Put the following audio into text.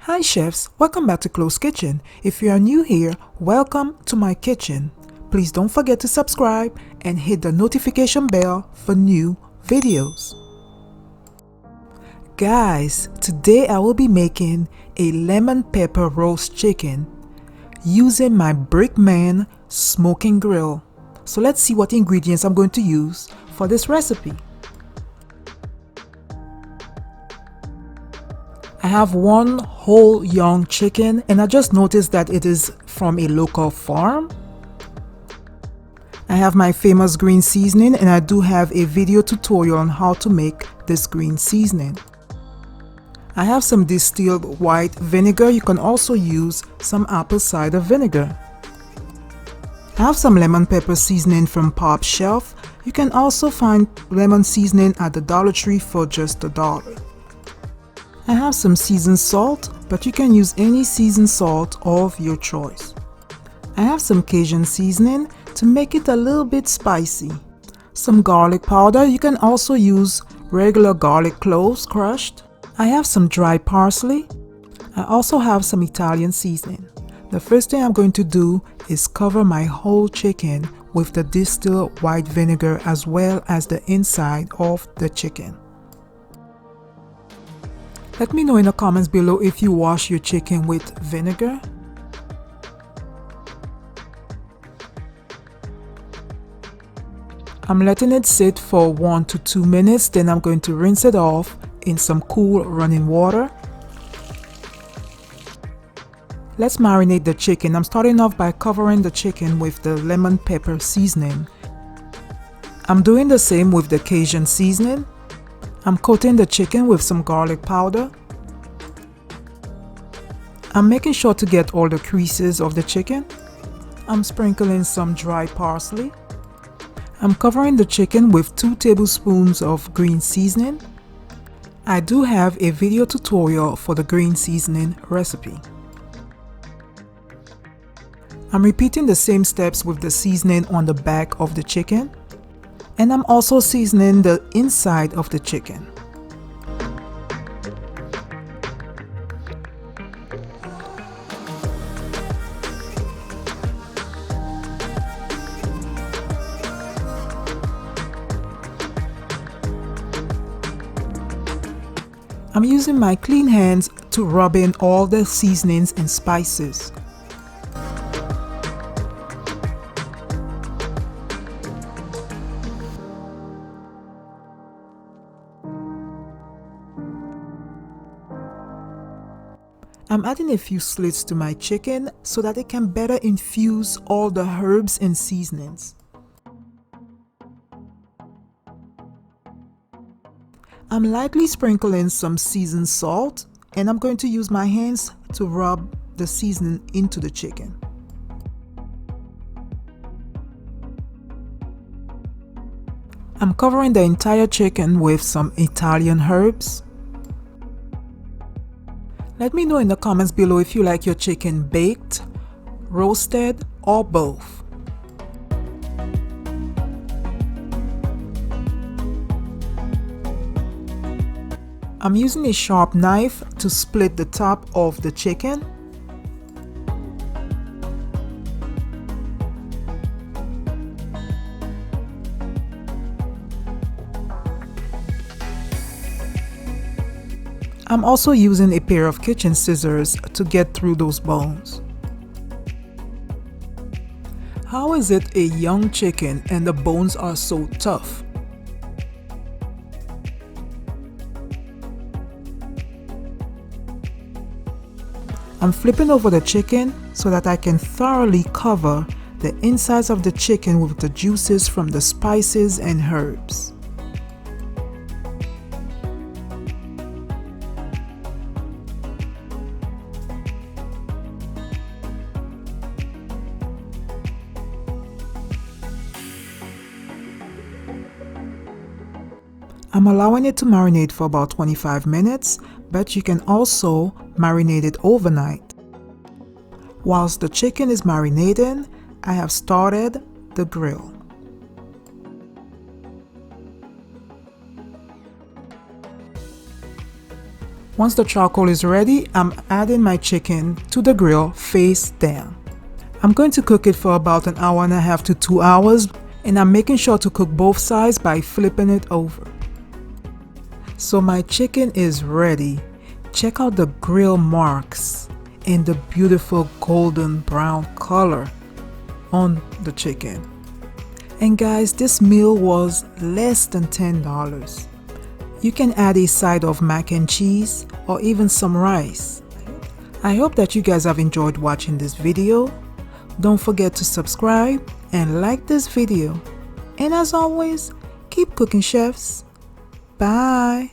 Hi chefs, welcome back to Closkitchen. If you are new here, welcome to my kitchen. Please don't forget to subscribe and hit the notification bell for new videos. Guys, today I will be making a lemon pepper roast chicken using my Brinkman smoking grill. So let's see what ingredients I'm going to use for this recipe. I have one whole young chicken and I just noticed that it is from a local farm. I have my famous green seasoning and I do have a video tutorial on how to make this green seasoning. I have some distilled white vinegar. You can also use some apple cider vinegar. I have some lemon pepper seasoning from Pop Shelf. You can also find lemon seasoning at the Dollar Tree for just $1. I have some seasoned salt, but you can use any seasoned salt of your choice. I have some Cajun seasoning to make it a little bit spicy. Some garlic powder. You can also use regular garlic cloves crushed. I have some dry parsley. I also have some Italian seasoning. The first thing I'm going to do is cover my whole chicken with the distilled white vinegar as well as the inside of the chicken. Let me know in the comments below if you wash your chicken with vinegar. I'm letting it sit for 1 to 2 minutes, then I'm going to rinse it off in some cool running water. Let's marinate the chicken. I'm starting off by covering the chicken with the lemon pepper seasoning. I'm doing the same with the Cajun seasoning. I'm coating the chicken with some garlic powder. I'm making sure to get all the creases of the chicken. I'm sprinkling some dry parsley. I'm covering the chicken with 2 tablespoons of green seasoning. I do have a video tutorial for the green seasoning recipe. I'm repeating the same steps with the seasoning on the back of the chicken. And I'm also seasoning the inside of the chicken. I'm using my clean hands to rub in all the seasonings and spices. I'm adding a few slits to my chicken so that it can better infuse all the herbs and seasonings. I'm lightly sprinkling some seasoned salt and I'm going to use my hands to rub the seasoning into the chicken. I'm covering the entire chicken with some Italian herbs. Let me know in the comments below if you like your chicken baked, roasted, or both. I'm using a sharp knife to split the top of the chicken. I'm also using a pair of kitchen scissors to get through those bones. How is it a young chicken and the bones are so tough? I'm flipping over the chicken so that I can thoroughly cover the insides of the chicken with the juices from the spices and herbs. I'm allowing it to marinate for about 25 minutes, but you can also marinate it overnight. Whilst the chicken is marinating, I have started the grill. Once the charcoal is ready, I'm adding my chicken to the grill face down. I'm going to cook it for about an hour and a half to 2 hours, and I'm making sure to cook both sides by flipping it over. So my chicken is ready. Check out the grill marks and the beautiful golden brown color on the chicken. And guys, this meal was less than $10. You can add a side of mac and cheese or even some rice. I hope that you guys have enjoyed watching this video. Don't forget to subscribe and like this video. And as always, keep cooking, chefs. Bye.